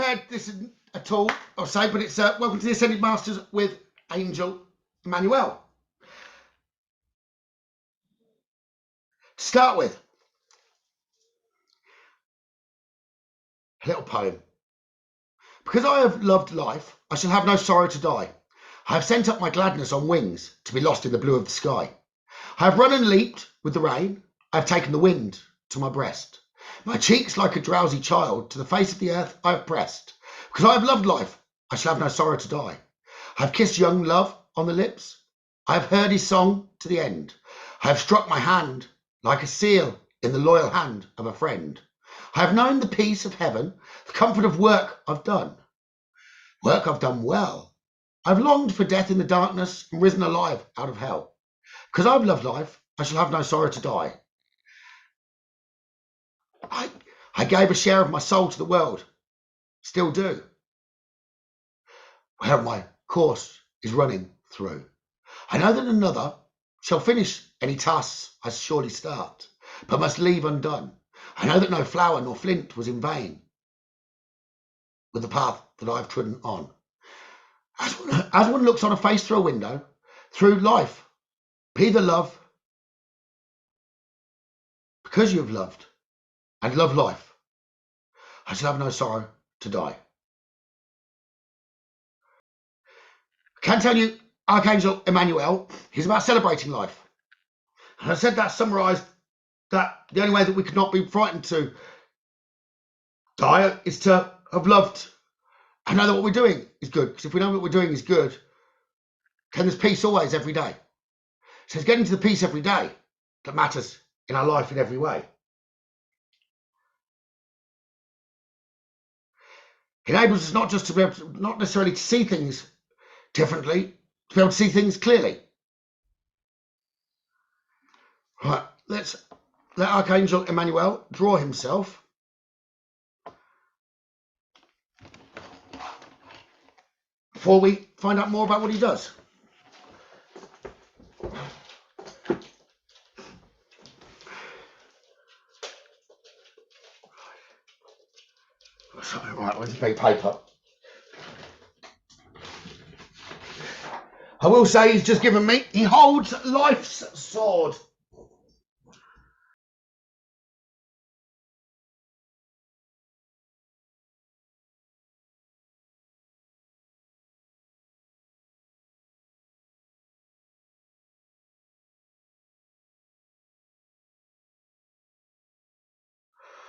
read this at all, I'll say, but it's Welcome to the Ascended Masters with Angel Emmanuel. To start with, a little poem. Because I have loved life, I shall have no sorrow to die. I have sent up my gladness on wings to be lost in the blue of the sky. I have run and leaped with the rain. I have taken the wind to my breast. My cheeks like a drowsy child to the face of the earth I have pressed. Because I have loved life, I shall have no sorrow to die. I have kissed young love on the lips. I have heard his song to the end. I have struck my hand like a seal in the loyal hand of a friend. I have known the peace of heaven, the comfort of work I've done. Work I've done well. I've longed for death in the darkness and risen alive out of hell. Because I've loved life, I shall have no sorrow to die. I gave a share of my soul to the world, still do, where my course is running through. I know that another shall finish any tasks I surely start, but must leave undone. I know that no flower nor flint was in vain with the path that I've trodden on. As one looks on a face through a window, through life, be the love, because you've loved and love life, I shall have no sorrow to die. I can tell you, Archangel Emmanuel, he's about celebrating life. And I said that summarised that the only way that we could not be frightened to die is to have loved and know that what we're doing is good. Because if we know what we're doing is good, then there's peace always, every day. So it's getting to the peace every day that matters in our life in every way. It enables us not just to be able to, not necessarily to see things differently, to be able to see things clearly. Right, let's let Archangel Emmanuel draw himself. Before we find out more about what he does. Right, where's the big paper? I will say he's just given me, he holds life's sword.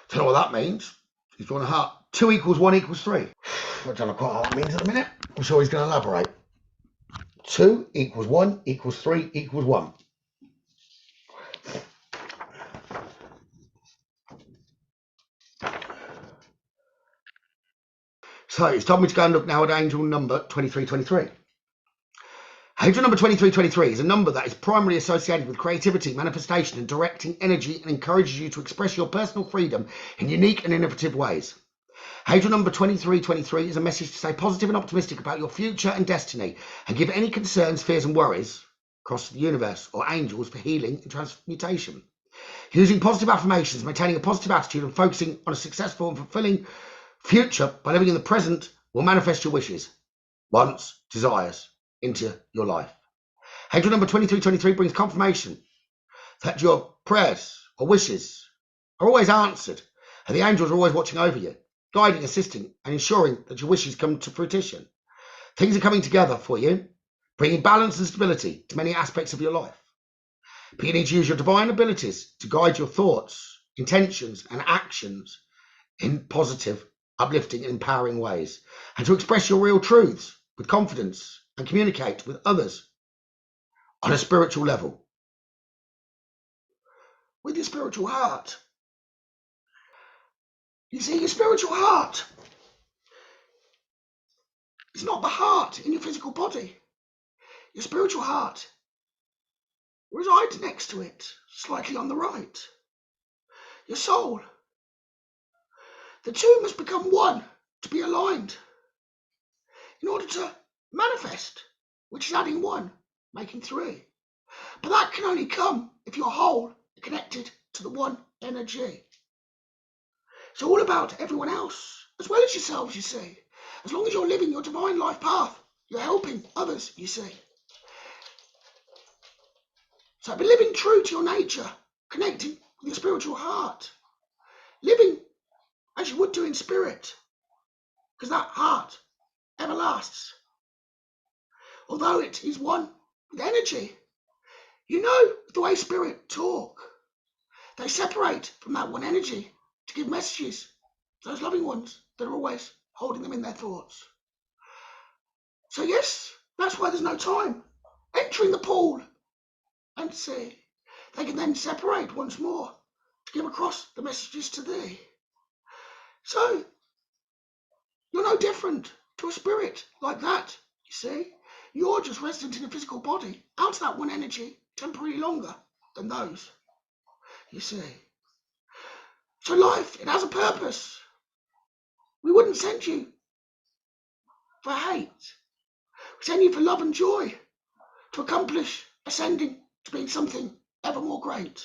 Don't know what that means. He's drawn a heart. 2 equals 1 equals 3. I don't know quite what that means at the minute. I'm sure he's going to elaborate. 2 equals 1 equals 3 equals 1. So it's told me to go and look now at angel number 2323. Angel number 2323 is a number that is primarily associated with creativity, manifestation, and directing energy, and encourages you to express your personal freedom in unique and innovative ways. Angel number 2323 is a message to stay positive and optimistic about your future and destiny, and give any concerns, fears, and worries across the universe or angels for healing and transmutation. Using positive affirmations, maintaining a positive attitude, and focusing on a successful and fulfilling future by living in the present will manifest your wishes, wants, desires into your life. Angel number 2323 brings confirmation that your prayers or wishes are always answered, and the angels are always watching over you, guiding, assisting, and ensuring that your wishes come to fruition. Things are coming together for you, bringing balance and stability to many aspects of your life. Beginning to use your divine abilities to guide your thoughts, intentions, and actions in positive, uplifting, and empowering ways, and to express your real truths with confidence and communicate with others on a spiritual level. With your spiritual heart. You see, your spiritual heart is not the heart in your physical body. Your spiritual heart resides next to it, slightly on the right. Your soul. The two must become one to be aligned in order to manifest, which is adding 1, making 3. But that can only come if you're whole and connected to the one energy. It's all about everyone else as well as yourselves, you see. As long as you're living your divine life path, you're helping others, you see. So be living true to your nature, connecting with your spiritual heart, living as you would do in spirit, because that heart ever lasts. Although it is one with energy, you know the way spirit talk. They separate from that one energy to give messages to those loving ones that are always holding them in their thoughts. So yes, that's why there's no time. Entering the pool and see, they can then separate once more to give across the messages to thee. So you're no different to a spirit like that, you see. You're just resident in a physical body, out of that one energy, temporarily longer than those, you see. So life, it has a purpose. We wouldn't send you for hate. We send you for love and joy, to accomplish ascending to be something ever more great.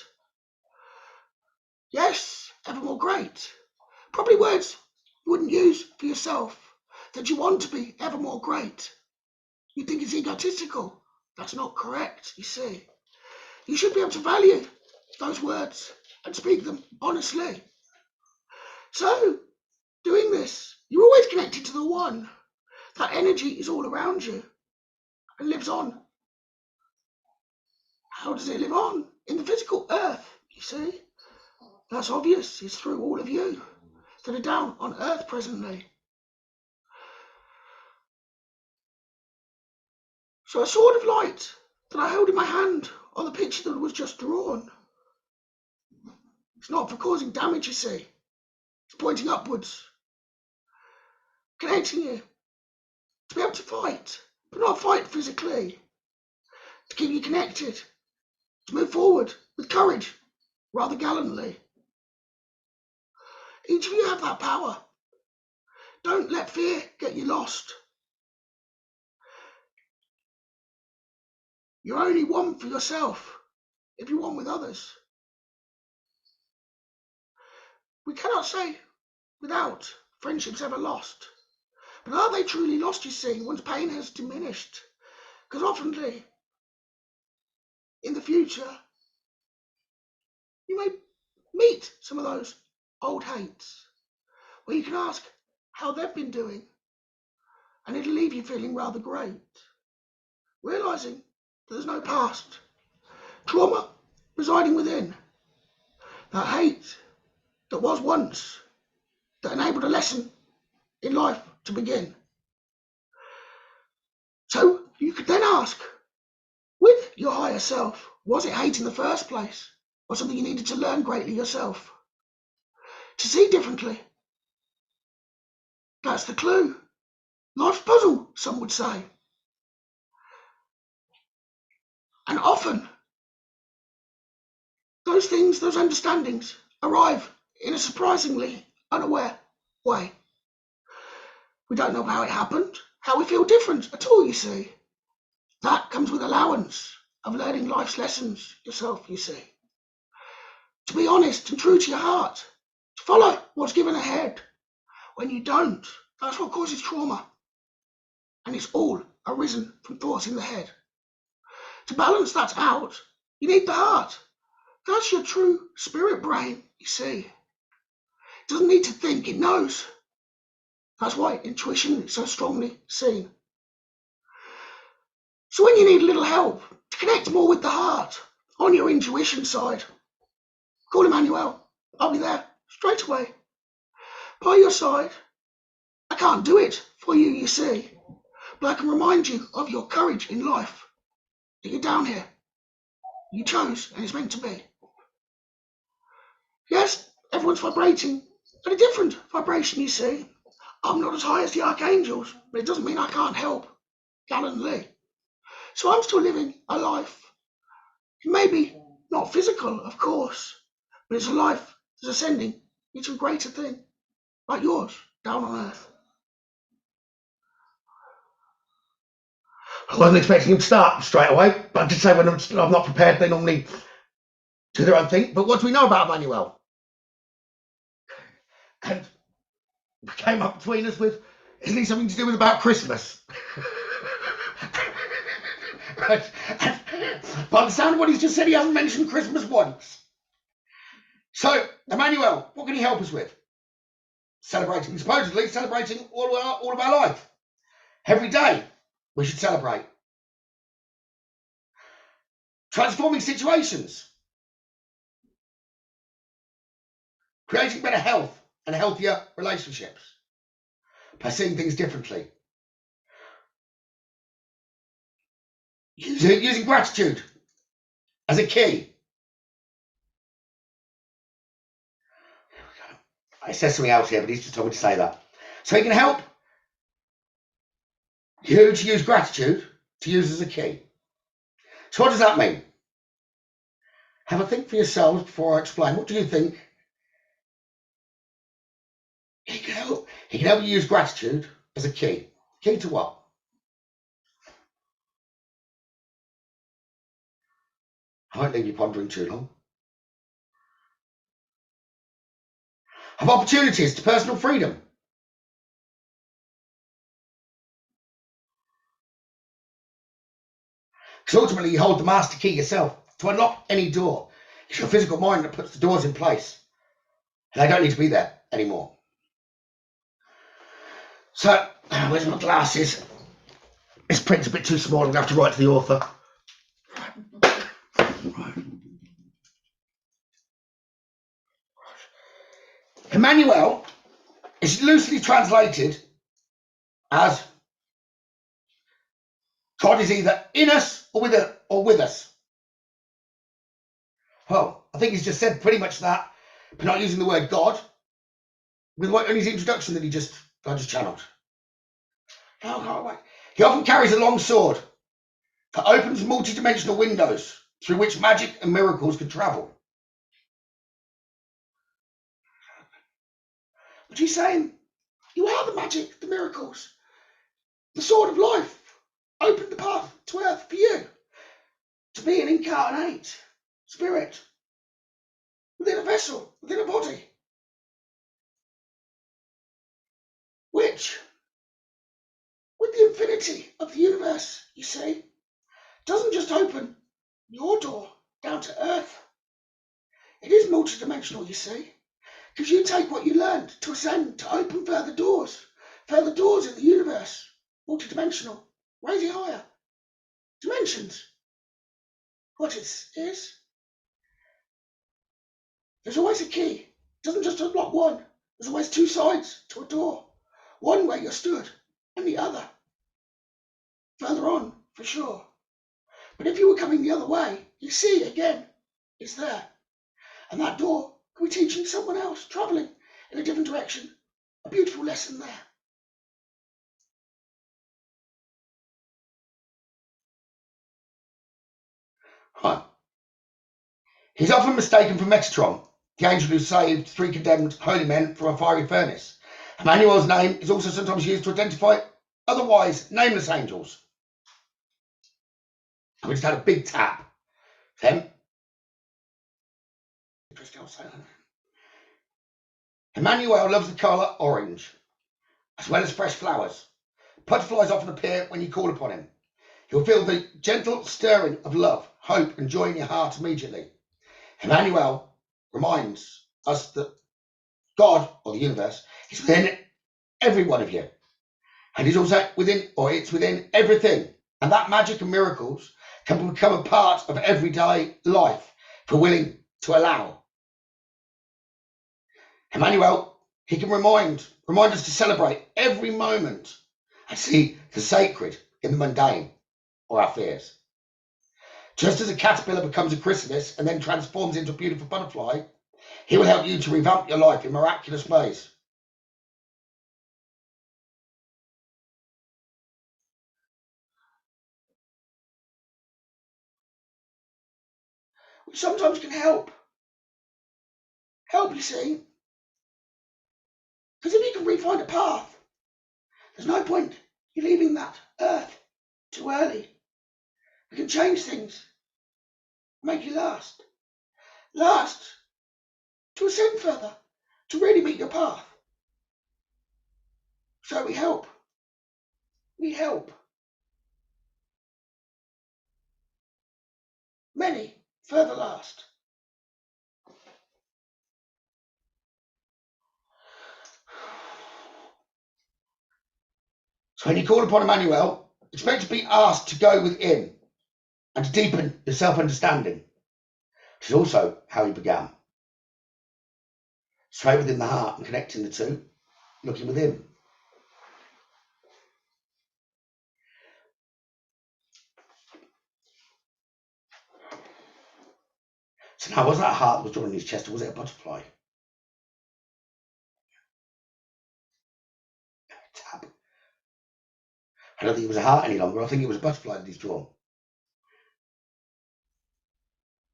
Yes, ever more great. Probably words you wouldn't use for yourself, that you want to be ever more great. You think it's egotistical. That's not correct, you see. You should be able to value those words and speak them honestly. So, doing this, you're always connected to the one. That energy is all around you and lives on. How does it live on? In the physical earth, you see. That's obvious. It's through all of you that are down on earth presently. So a sword of light that I held in my hand on the picture that was just drawn. It's not for causing damage, you see. It's pointing upwards, connecting you to be able to fight, but not fight physically, to keep you connected, to move forward with courage, rather gallantly. Each of you have that power. Don't let fear get you lost. You're only one for yourself if you're one with others. We cannot say without friendships ever lost. But are they truly lost, you see, once pain has diminished? Because oftenly, in the future, you may meet some of those old hates, where you can ask how they've been doing, and it'll leave you feeling rather great, realising that there's no past. Trauma residing within. That hate that was once, that enabled a lesson in life to begin. So you could then ask, with your higher self, was it hate in the first place, or something you needed to learn greatly yourself? To see differently. That's the clue. Life's puzzle, some would say. And often, those things, those understandings, arrive in a surprisingly unaware way. We don't know how it happened, how we feel different at all, you see. That comes with allowance of learning life's lessons yourself, you see. To be honest and true to your heart, to follow what's given ahead. When you don't, that's what causes trauma. And it's all arisen from thoughts in the head. To balance that out, you need the heart. That's your true spirit brain, you see. It doesn't need to think, it knows. That's why intuition is so strongly seen. So when you need a little help to connect more with the heart on your intuition side, call Emmanuel. I'll be there straight away. By your side. I can't do it for you, you see, but I can remind you of your courage in life. That you're down here. You chose, and it's meant to be. Yes, everyone's vibrating at a different vibration, you see. I'm not as high as the archangels, but it doesn't mean I can't help gallantly. So I'm still living a life. Maybe not physical, of course, but it's a life that's ascending into a greater thing, like yours, down on earth. I wasn't expecting him to start straight away, but I did say when I'm not prepared, they normally do their own thing. But what do we know about Emmanuel? And came up between us with, isn't he something to do with about Christmas? But by the sound of what he's just said, he hasn't mentioned Christmas once. So, Emmanuel, what can he help us with? Supposedly celebrating all of our life. Every day we should celebrate. Transforming situations. Creating better health and healthier relationships. By seeing things differently. Using gratitude as a key. It says something else here, but he's just told me to say that. So he can help you to use gratitude to use as a key. So what does that mean? Have a think for yourselves before I explain. What do you think? He can help you use gratitude as a key. Key to what? I won't leave you pondering too long. Have opportunities to personal freedom. Because ultimately you hold the master key yourself to unlock any door. It's your physical mind that puts the doors in place. And they don't need to be there anymore. So, where's my glasses? This print's a bit too small. I'm going to have to write to the author. Right. Emmanuel is loosely translated as God is either in us or with us. Well, I think he's just said pretty much that, but not using the word God, with in his introduction that I just channeled. Oh, can't wait. He often carries a long sword that opens multi-dimensional windows through which magic and miracles can travel. But he's saying, you are the magic, the miracles, the sword of life. Open the path to earth for you to be an incarnate spirit within a vessel, within a body, which, with the infinity of the universe, you see, doesn't just open your door down to earth. It is multidimensional, you see, because you take what you learned to ascend, to open further doors in the universe, multidimensional, raising higher dimensions. What it is, there's always a key. It doesn't just unlock one. There's always two sides to a door. One where you're stood, and the other further on, for sure. But if you were coming the other way, you see again, it's there. And that door could be teaching someone else, travelling in a different direction. A beautiful lesson there. Right. He's often mistaken for Metatron, the angel who saved 3 condemned holy men from a fiery furnace. Emmanuel's name is also sometimes used to identify otherwise nameless angels. We just had a big tap. Then, Emmanuel loves the colour orange, as well as fresh flowers. Butterflies often appear when you call upon him. You'll feel the gentle stirring of love, hope, and joy in your heart immediately. Emmanuel reminds us that God, or the universe, is within every one of you. And it's also within everything. And that magic and miracles can become a part of everyday life if we're willing to allow. Emmanuel, he can remind us to celebrate every moment and see the sacred in the mundane or our fears. Just as a caterpillar becomes a chrysalis and then transforms into a beautiful butterfly, he will help you to revamp your life in miraculous ways. Which sometimes can help. Help, you see. Because if you can refine a path, there's no point in leaving that earth too early. We can change things, make you last to ascend further, to really meet your path. So we help. We help. Many further last. So when you call upon Emmanuel, expect to be asked to go within and to deepen your self-understanding, which is also how he began. Straight within the heart and connecting the two, looking within. So now, was that a heart that was drawn in his chest, or was it a butterfly? Tap. I don't think it was a heart any longer. I think it was a butterfly that he's drawn.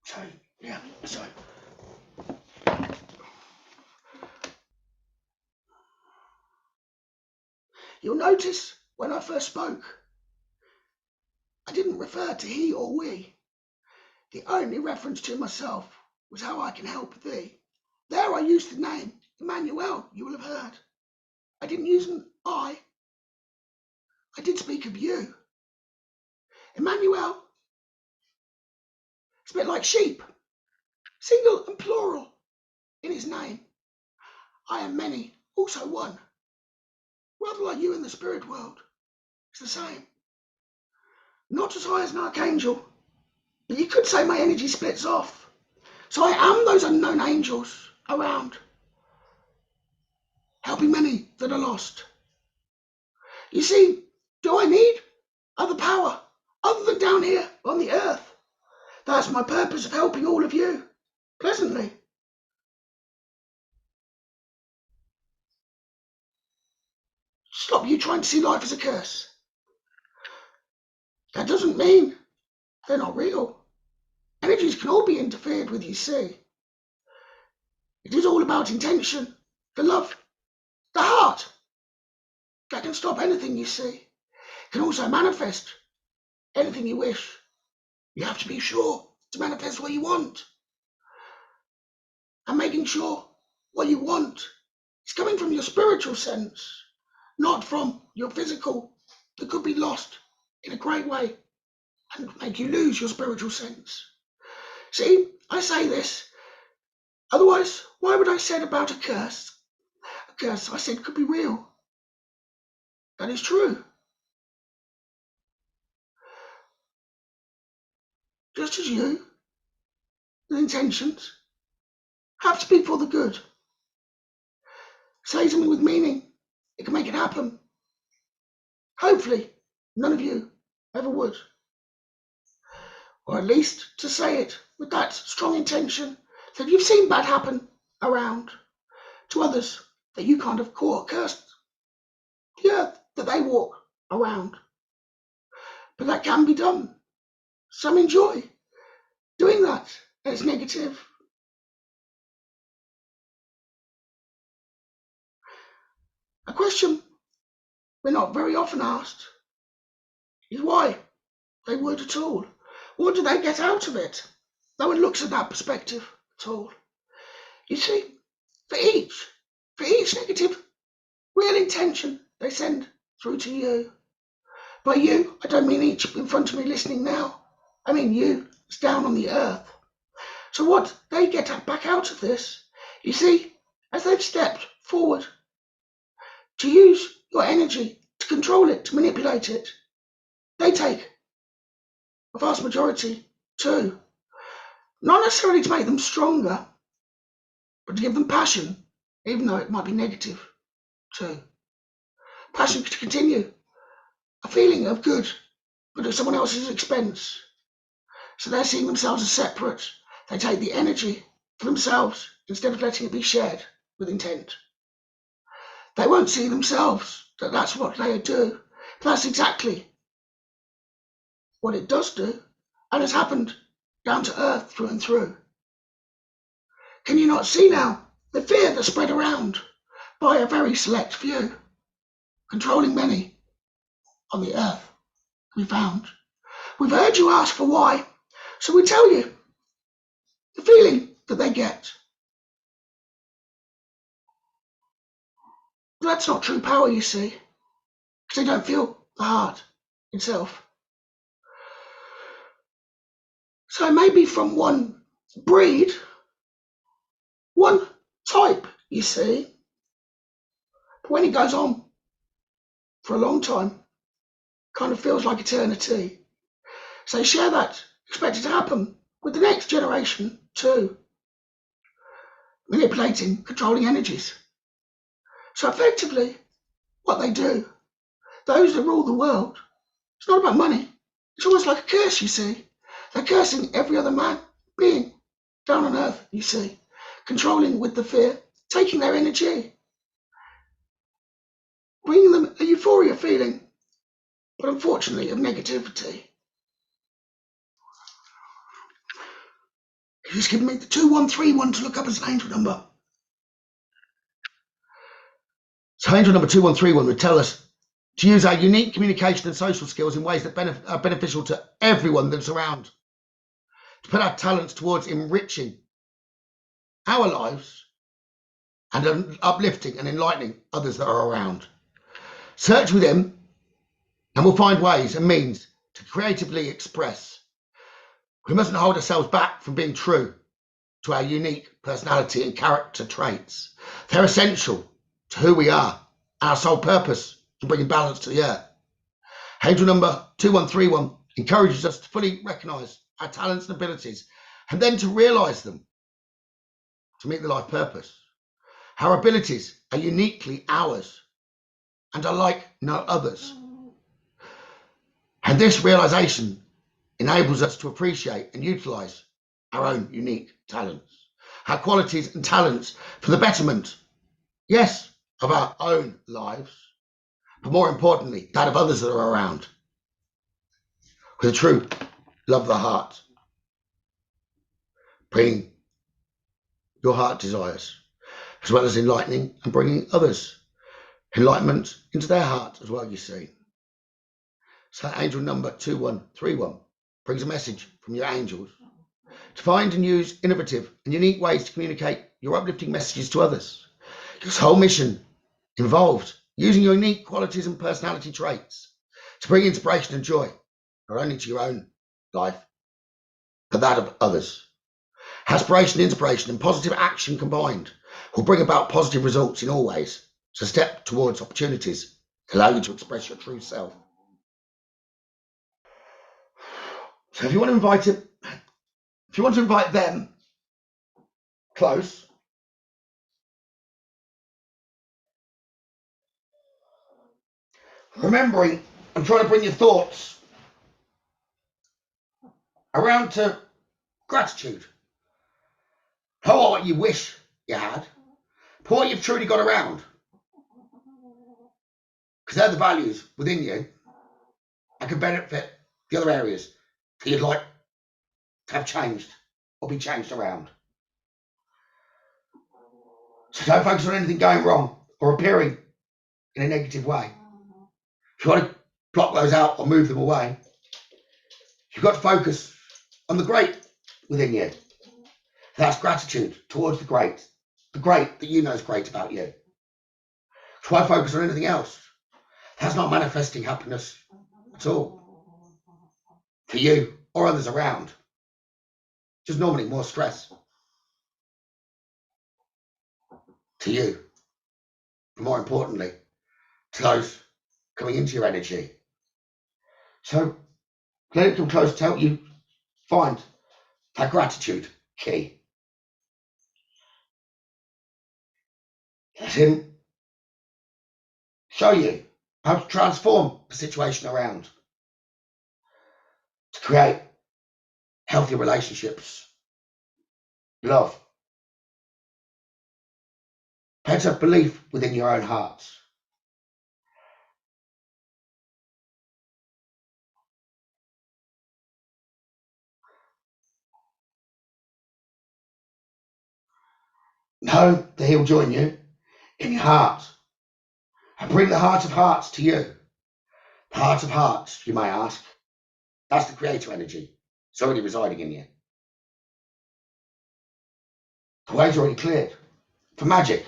So, yeah, so. You'll notice when I first spoke, I didn't refer to he or we. The only reference to myself was how I can help thee. There I used the name Emmanuel, you will have heard. I didn't use an I. I did speak of you. Emmanuel. It's a bit like sheep, single and plural in his name. I am many, also one. Rather like you in the spirit world. It's the same. Not as high as an archangel, but you could say my energy splits off. So I am those unknown angels around, helping many that are lost. You see, do I need other power other than down here on the earth? That's my purpose of helping all of you pleasantly. Stop you trying to see life as a curse. That doesn't mean they're not real. Energies can all be interfered with, you see. It is all about intention, the love, the heart. That can stop anything you see. It can also manifest anything you wish. You have to be sure to manifest what you want. And making sure what you want is coming from your spiritual sense, not from your physical, that could be lost in a great way and make you lose your spiritual sense. See, I say this, otherwise, why would I say about a curse? A curse, I said, could be real. That is true. Just as you, the intentions, have to be for the good. Say something with meaning, it can make it happen. Hopefully, none of you ever would. Or at least to say it with that strong intention that you've seen bad happen around to others that you kind of call cursed the earth that they walk around. But that can be done. Some enjoy doing that, and it's negative. A question we're not very often asked is why they would at all. What do they get out of it? No one looks at that perspective at all. You see, for each negative real intention they send through to you. By you, I don't mean each in front of me listening now. I mean you, it's down on the earth. So what they get back out of this, you see, as they've stepped forward to use your energy, to control it, to manipulate it, they take a vast majority too. Not necessarily to make them stronger, but to give them passion, even though it might be negative too. Passion to continue a feeling of good, but at someone else's expense. So they're seeing themselves as separate. They take the energy for themselves instead of letting it be shared with intent. They won't see themselves that that's what they do. But that's exactly what it does do, and has happened down to earth through and through. Can you not see now the fear that's spread around by a very select few, controlling many on the earth? We found. We've heard you ask for why, so we tell you the feeling that they get. That's not true power, you see. because they don't feel the heart itself. So it may be from one breed, one type, you see. But when it goes on for a long time, kind of feels like eternity. So share that, expect it to happen with the next generation too. Manipulating, controlling energies. So effectively, what they do, those that rule the world, it's not about money. It's almost like a curse, you see. They're cursing every other man, being down on earth, you see. Controlling with the fear, taking their energy, bringing them a euphoria feeling, but unfortunately of negativity. He's given me the 2131 to look up as an angel number. So angel number 2131 would tell us to use our unique communication and social skills in ways that are beneficial to everyone that's around. To put our talents towards enriching our lives and uplifting and enlightening others that are around. Search within and we'll find ways and means to creatively express. We mustn't hold ourselves back from being true to our unique personality and character traits. They're essential to who we are, our sole purpose in bringing balance to the earth. Angel number 2131 encourages us to fully recognise our talents and abilities and then to realise them to meet the life purpose. Our abilities are uniquely ours and are like no others. And this realisation enables us to appreciate and utilise our own unique talents, our qualities and talents for the betterment, yes, of our own lives, but more importantly, that of others that are around, with a true love of the heart, bringing your heart desires, as well as enlightening and bringing others enlightenment into their heart as well, you see. So angel number 2131 brings a message from your angels to find and use innovative and unique ways to communicate your uplifting messages to others. Your whole mission involved using your unique qualities and personality traits to bring inspiration and joy, not only to your own life, but that of others. Aspiration, inspiration, and positive action combined will bring about positive results in all ways. So step towards opportunities to allow you to express your true self. So if you want to invite them close, remembering and trying to bring your thoughts around to gratitude. Not what you wish you had, but what you've truly got around. Because they're the values within you that can benefit the other areas that you'd like to have changed or be changed around. So don't focus on anything going wrong or appearing in a negative way. If you want to block those out or move them away, you've got to focus on the great within you. That's gratitude towards the great that you know is great about you. Try focus on anything else. That's not manifesting happiness at all for you or others around. Just normally more stress to you, but more importantly, to those coming into your energy. So let it come close to help you find that gratitude key. Let him show you how to transform the situation around to create healthy relationships, love, better belief within your own hearts. Know that he'll join you in your heart and bring the heart of hearts to you. The heart of hearts, you may ask, that's the creator energy. It's already residing in you. The way's already cleared for magic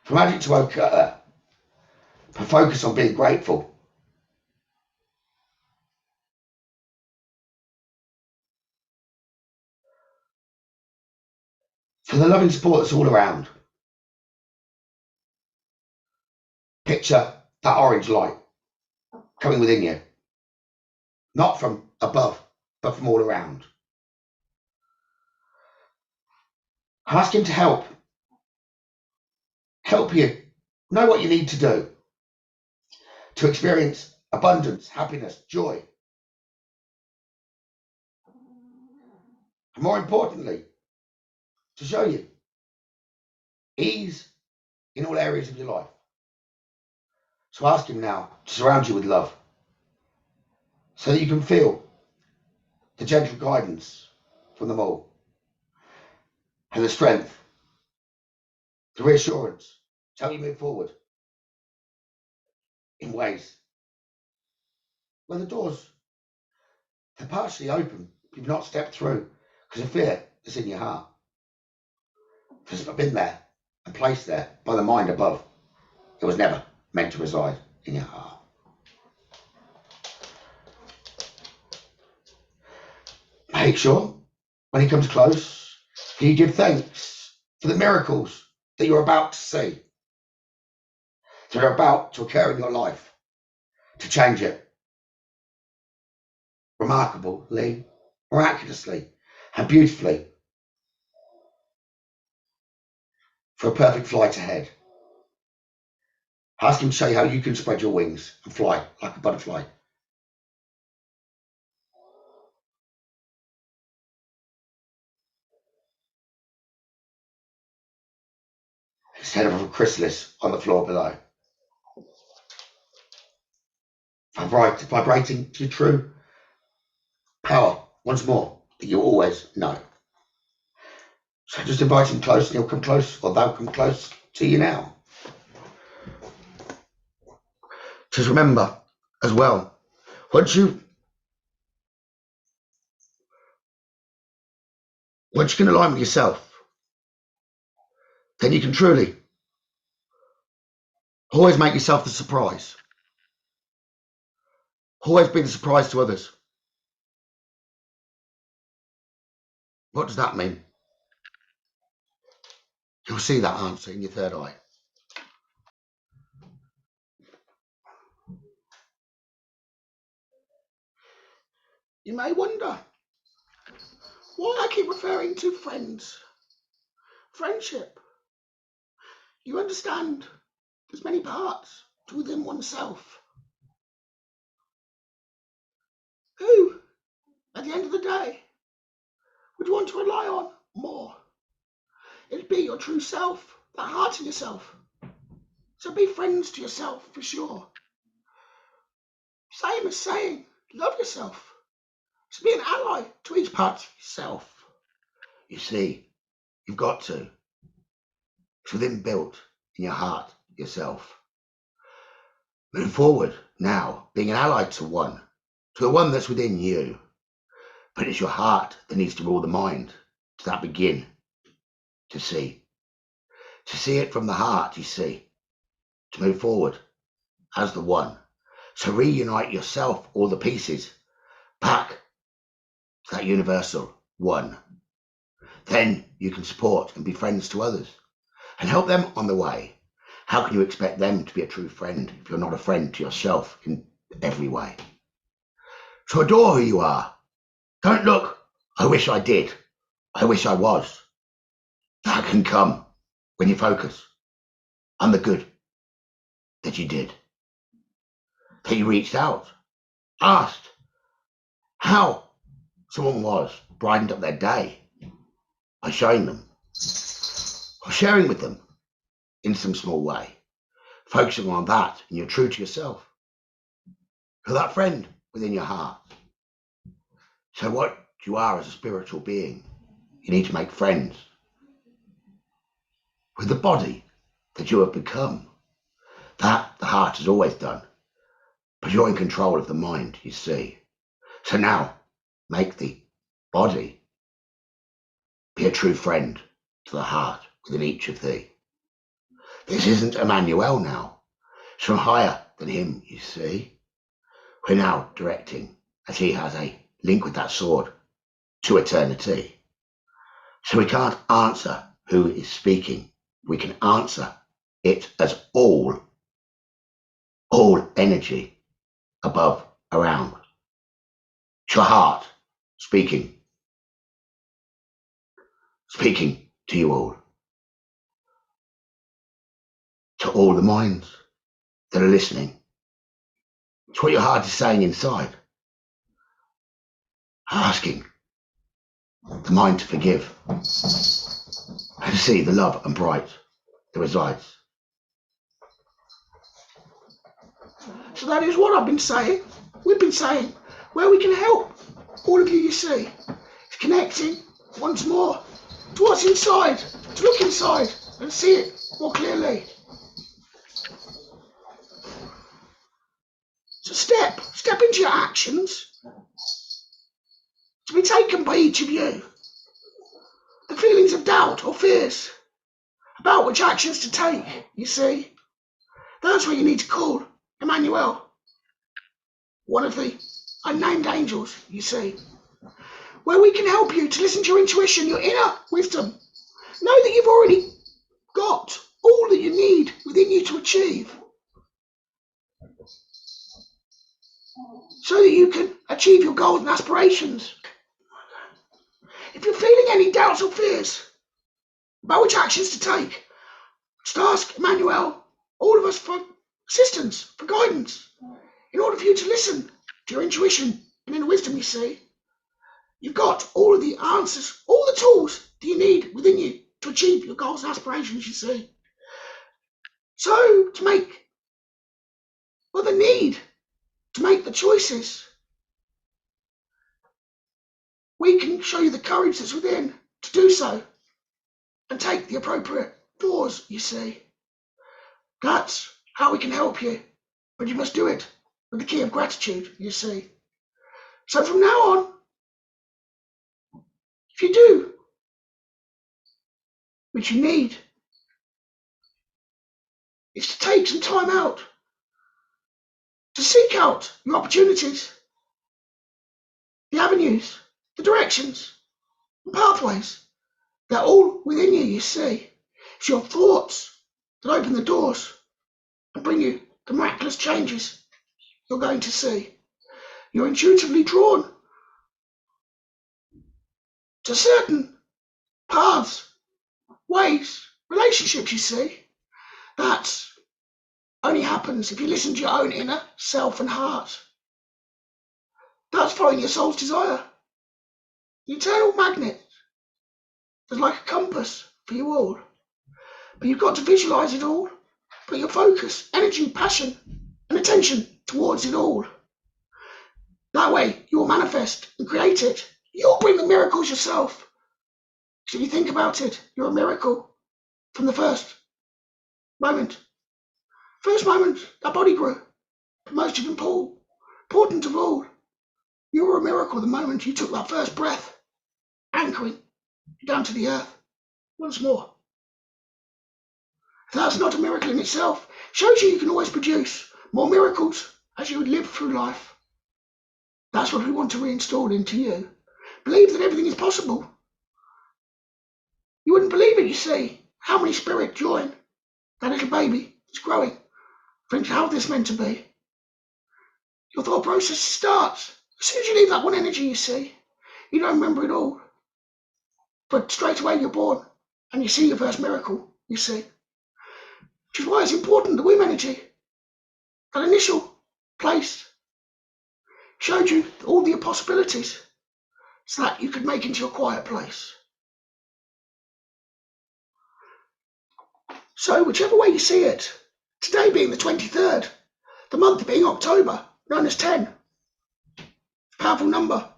to occur. But focus on being grateful. For the loving support that's all around. Picture that orange light coming within you. Not from above, but from all around. Ask him to help you know what you need to do to experience abundance, happiness, joy. And more importantly, to show you ease in all areas of your life. So ask him now to surround you with love so that you can feel the gentle guidance from them all and the strength, the reassurance to help you move forward in ways where the doors, they're partially open, you've not stepped through because of fear that's in your heart. It's not been there and placed there by the mind above. It was never meant to reside in your heart. Make sure when he comes close, you give thanks for the miracles that you're about to see, that are about to occur in your life, to change it remarkably, miraculously, and beautifully for a perfect flight ahead. Ask him to show you how you can spread your wings and fly like a butterfly. Instead of a chrysalis on the floor below. Vibrating to your true power once more that you always know. So just invite him close and he'll come close, or they'll come close to you now. Just remember as well, once you can align with yourself, then you can truly always make yourself the surprise. Always be the surprise to others. What does that mean? You'll see that answer in your third eye. You may wonder why I keep referring to friends. Friendship. You understand there's many parts to within oneself. Who, at the end of the day, would you want to rely on more? It'd be your true self, that heart in yourself. So be friends to yourself for sure. Same as saying, love yourself. So be an ally to each part of yourself. You see, you've got to. It's within built in your heart yourself. Move forward now, being an ally to the one that's within you. But it's your heart that needs to rule the mind, to that begin to see. To see it from the heart, you see. To move forward as the one. So reunite yourself, all the pieces, back to that universal one. Then you can support and be friends to others and help them on the way. How can you expect them to be a true friend if you're not a friend to yourself in every way? So adore who you are. Don't look, I wish I did. I wish I was. That can come when you focus on the good that you did. That you reached out, asked how someone was, brightened up their day by showing them or sharing with them in some small way. Focusing on that, and you're true to yourself. You're that friend within your heart. So what you are as a spiritual being, you need to make friends with the body that you have become. That the heart has always done. But you're in control of the mind, you see. So now, make the body be a true friend to the heart within each of thee. This isn't Emmanuel now. So higher than him, you see. We're now directing, as he has a link with that sword, to eternity. So we can't answer who is speaking. We can answer it as all energy above, around. It's your heart speaking to you all. To all the minds that are listening. It's what your heart is saying inside. Asking the mind to forgive and to see the love and bright that resides. So that is what I've been saying. We've been saying where we can help all of you, you see. It's connecting once more to what's inside, to look inside and see it more clearly. So step into your actions to be taken by each of you. The feelings of doubt or fears about which actions to take, you see. That's where you need to call Emmanuel, one of the unnamed angels, you see. Where we can help you to listen to your intuition, your inner wisdom. Know that you've already got all that you need within you to achieve. So that you can achieve your goals and aspirations. If you're feeling any doubts or fears about which actions to take, just ask Emmanuel, all of us, for assistance, for guidance, in order for you to listen to your intuition and inner wisdom, you see. You've got all of the answers, all the tools that you need within you to achieve your goals and aspirations, you see. So to make, the need to make the choices, we can show you the courage that's within to do so and take the appropriate doors, you see. That's how we can help you, but you must do it with the key of gratitude, you see. So from now on, if you do, which you need, is to take some time out to seek out your opportunities, the avenues, the directions, and pathways. They're all within you, you see. It's your thoughts that open the doors and bring you the miraculous changes you're going to see. You're intuitively drawn to certain paths, ways, relationships, you see. That only happens if you listen to your own inner self and heart. That's following your soul's desire. The eternal magnet is like a compass for you all. But you've got to visualize it all. Put your focus, energy, passion, and attention towards it all. That way, you'll manifest and create it. You'll bring the miracles yourself. So if you think about it, you're a miracle from the first moment. First moment, that body grew. But most important of all, you were a miracle the moment you took that first breath, anchoring down to the earth once more. If that's not a miracle in itself, shows you can always produce more miracles as you would live through life. That's what we want to reinstall into you. Believe that everything is possible. You wouldn't believe it, you see, how many spirits join that little baby that's growing. Think how this meant to be. Your thought process starts. As soon as you leave that one energy, you see, you don't remember it all. But straight away you're born and you see your first miracle, you see. Which is why it's important, the womb energy, that initial place, showed you all the possibilities so that you could make into your quiet place. So whichever way you see it, today being the 23rd, the month being October, known as 10, powerful number,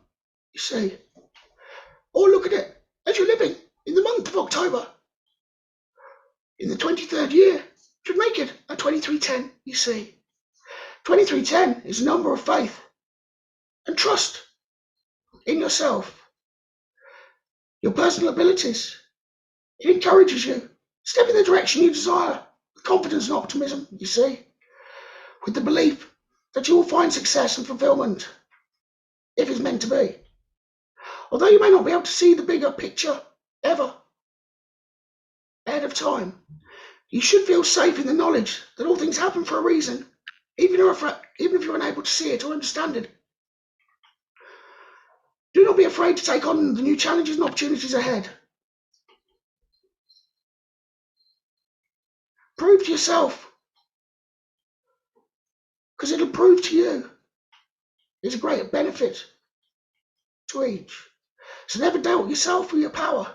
you see. Or look at it as you're living in the month of October, in the 23rd year, should make it a 2310, you see. 2310 is a number of faith and trust in yourself, your personal abilities. It encourages you. Step in the direction you desire with confidence and optimism, you see. with the belief that you will find success and fulfillment if it's meant to be. Although you may not be able to see the bigger picture ever ahead of time, you should feel safe in the knowledge that all things happen for a reason, even if you're unable to see it or understand it. Do not be afraid to take on the new challenges and opportunities ahead. Prove to yourself, because it'll prove to you. It's a great benefit to each. So never doubt yourself or your power.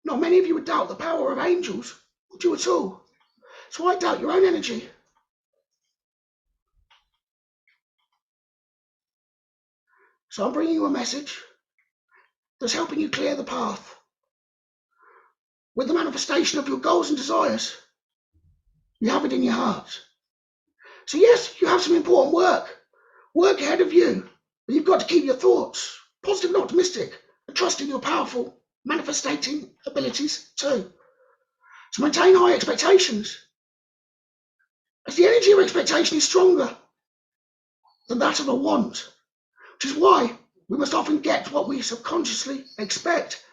Not many of you would doubt the power of angels, would you at all? So why doubt your own energy? So I'm bringing you a message that's helping you clear the path with the manifestation of your goals and desires. You have it in your heart. So yes, you have some important work ahead of you, but you've got to keep your thoughts positive and optimistic and trust in your powerful manifesting abilities too. So maintain high expectations, as the energy of expectation is stronger than that of a want, which is why we must often get what we subconsciously expect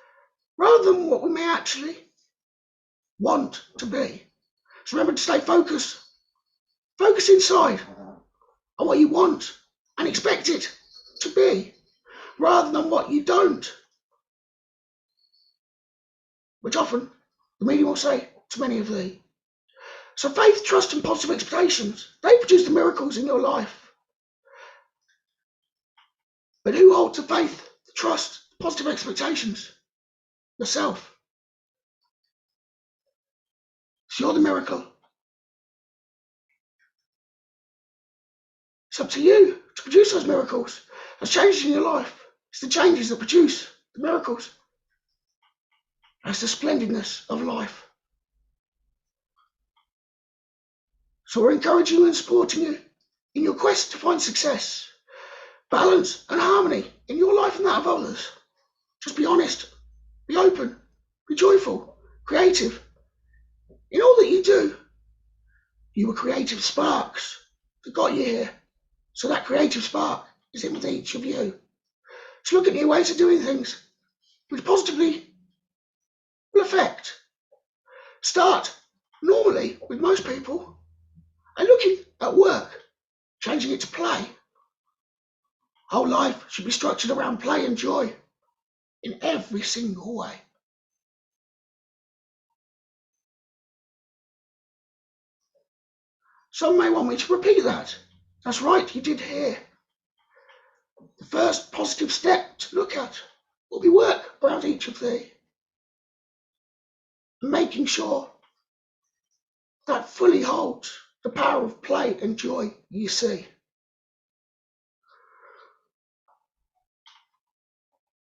rather than what we may actually want to be. So remember to stay focused. Focus inside on what you want and expect it to be, rather than what you don't, which often the medium will say to many of thee. So faith, trust and positive expectations, they produce the miracles in your life. But who holds the faith, the trust, the positive expectations? Yourself. So you're the miracle. It's up to you to produce those miracles. Those changes in your life. It's the changes that produce the miracles. That's the splendidness of life. So we're encouraging you and supporting you in your quest to find success, balance and harmony in your life and that of others. Just be honest, be open, be joyful, creative. In all that you do, you were creative sparks that got you here. So that creative spark is in with each of you. So look at new ways of doing things, which positively will affect. Start normally with most people and looking at work, changing it to play. Whole life should be structured around play and joy in every single way. Some may want me to repeat that. That's right, you did hear. The first positive step to look at will be work around each of thee, making sure that fully holds the power of play and joy you see.